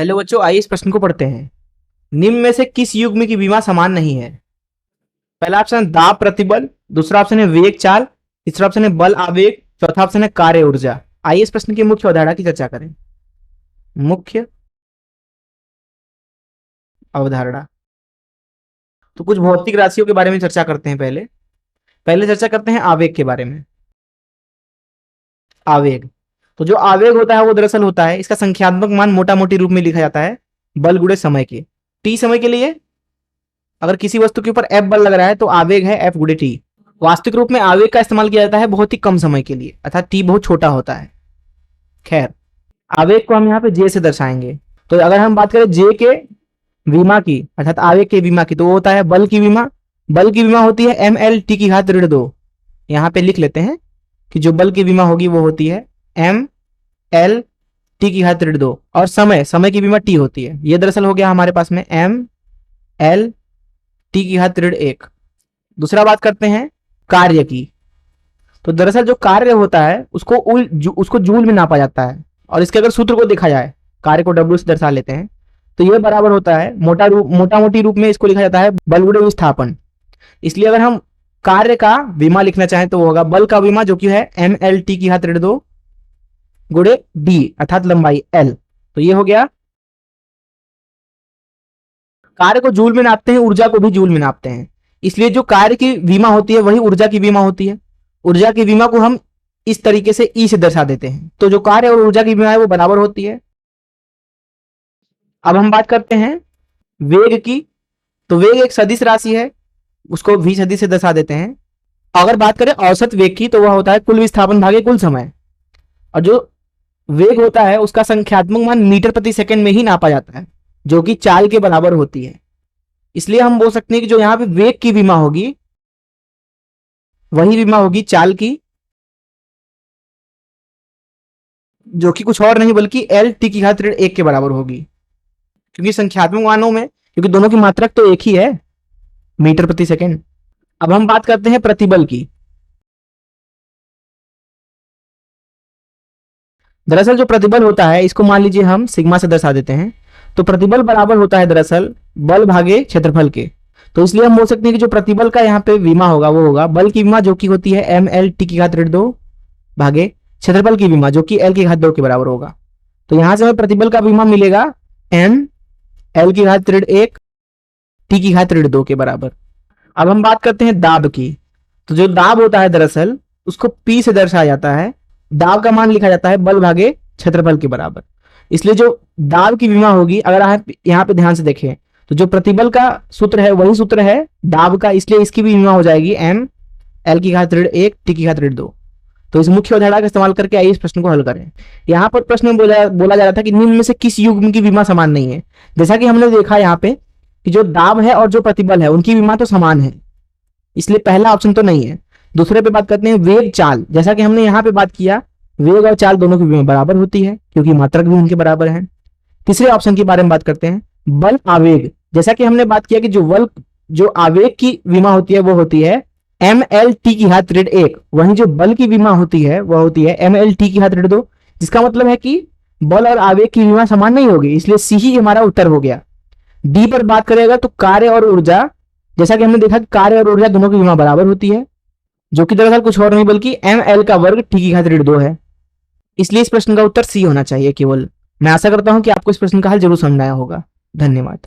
Hello बच्चों, आइए इस प्रश्न को पढ़ते हैं। निम्न में से किस युग्म की विमा समान नहीं है? पहला ऑप्शन है दाब प्रतिबल, दूसरा ऑप्शन है वेग चाल, तीसरा ऑप्शन है बल आवेग, चौथा ऑप्शन है कार्य ऊर्जा। आइए इस प्रश्न की मुख्य अवधारणा की चर्चा करें। मुख्य अवधारणा तो कुछ भौतिक राशियों के बारे में चर्चा करते हैं। पहले पहले चर्चा करते हैं आवेग के बारे में। आवेग तो जो आवेग होता है वो दरअसल होता है, इसका संख्यात्मक मान मोटा मोटी रूप में लिखा जाता है बल गुणे समय के। टी समय के लिए अगर किसी वस्तु के ऊपर एफ बल लग रहा है तो आवेग है एफ गुणे टी। वास्तविक रूप में आवेग का इस्तेमाल किया जाता है बहुत ही कम समय के लिए, अर्थात टी बहुत छोटा होता है। खैर, आवेग को हम यहाँ पे जे से दर्शाएंगे। तो अगर हम बात करें जे के विमा की, अर्थात आवेग के विमा की, तो वो होता है बल की विमा। बल की विमा होती है एम एल टी की घात ऋण 2। यहाँ पे लिख लेते हैं कि जो बल की विमा होगी वो होती है एम एल टी की घात ऋण 2, और समय की विमा टी होती है। ये दरअसल हो गया हमारे पास में एम एल टी की घात ऋण 1। दूसरा बात करते हैं कार्य की। तो दरअसल जो कार्य होता है उसको जूल में नापा जाता है, और इसके अगर सूत्र को देखा जाए, कार्य को डब्ल्यू से दर्शा लेते हैं, तो यह बराबर होता है मोटा मोटी रूप में इसको लिखा जाता है बल गुणे विस्थापन। इसलिए अगर हम कार्य का विमा लिखना चाहें तो वो होगा बल का विमा, जो कि है एम एल टी की घात ऋण 2 गुणे डी, अर्थात लंबाई एल। तो ये हो गया। कार्य को जूल में नापते हैं, ऊर्जा को भी जूल में नापते हैं, इसलिए जो कार्य की बीमा होती है वही ऊर्जा की बीमा होती है। ऊर्जा की बीमा को हम इस तरीके से ई से दर्शा देते हैं। तो जो कार्य और ऊर्जा की बीमा है वो बराबर होती है। अब हम बात करते हैं वेग की। तो वेग एक सदिश राशि है, उसको भी सदिश से दर्शा देते हैं। अगर बात करें औसत वेग की तो वह होता है कुल विस्थापन भागे कुल समय, और जो वेग होता है उसका संख्यात्मक मान मीटर प्रति सेकंड में ही नापा जाता है, जो कि चाल के बराबर होती है। इसलिए हम बोल सकते हैं कि जो यहां पे वेग की बीमा होगी वही बीमा होगी चाल की, जो कि कुछ और नहीं बल्कि एल टी की घात ऋण 1 के बराबर होगी, क्योंकि संख्यात्मक मानों में, क्योंकि दोनों की मात्रक तो एक ही है, मीटर प्रति सेकंड। अब हम बात करते हैं प्रतिबल की। दरअसल जो प्रतिबल होता है इसको मान लीजिए हम सिग्मा से दर्शा देते हैं। तो प्रतिबल बराबर होता है दरअसल बल भागे क्षेत्रफल के। तो इसलिए हम बोल सकते हैं कि जो प्रतिबल का यहाँ पे विमा होगा वो होगा बल की विमा, जो कि होती है एम एल टी की घात ऋण 2 भागे क्षेत्रफल की विमा, जो कि एल की घात 2 के बराबर होगा। तो यहां से हमें प्रतिबल का विमा मिलेगा एम एल की घात ऋण 1 टी की घात ऋण 2 के बराबर। अब हम बात करते हैं दाब की। तो जो दाब होता है दरअसल उसको पी से दर्शाया जाता है। दाब का मान लिखा जाता है बल भागे क्षेत्रफल के बराबर। इसलिए जो दाब की विमा होगी, अगर आप यहाँ पे ध्यान से देखें तो जो प्रतिबल का सूत्र है वही सूत्र है दाब का, इसलिए इसकी भी विमा हो जाएगी एम एल की घात ऋण 1 टी की घात ऋण 2। तो इस मुख्य अवधारणा का इस्तेमाल करके आइए इस प्रश्न को हल करें। यहाँ पर प्रश्न में बोला जा रहा था कि निम्न में से किस युग्म की विमा समान नहीं है। जैसा कि हमने देखा यहाँ पे कि जो दाब है और जो प्रतिबल है उनकी विमा तो समान है, इसलिए पहला ऑप्शन तो नहीं है। दूसरे पे बात करते हैं वेग चाल। जैसा कि हमने यहाँ पे बात किया, वेग और चाल दोनों की विमा बराबर होती है क्योंकि मात्रक भी उनके बराबर है। तीसरे ऑप्शन के बारे में बात करते हैं बल आवेग। जैसा कि हमने बात किया कि जो आवेग की विमा होती है वो होती है एम एल टी की घात ऋण 1, वहीं जो बल की विमा होती है वह होती है एम एल टी की घात ऋण 2, जिसका मतलब है कि बल और आवेग की विमा समान नहीं होगी, इसलिए सी ही हमारा उत्तर हो गया। डी पर बात करेगा तो कार्य और ऊर्जा। जैसा कि हमने देखा कि कार्य और ऊर्जा दोनों की विमा बराबर होती है, जो कि दरअसल कुछ और नहीं बल्कि एम एल का वर्ग टी की घात ऋण 2 है। इसलिए इस प्रश्न का उत्तर सी होना चाहिए केवल। मैं आशा करता हूं कि आपको इस प्रश्न का हल जरूर समझ आया होगा। धन्यवाद।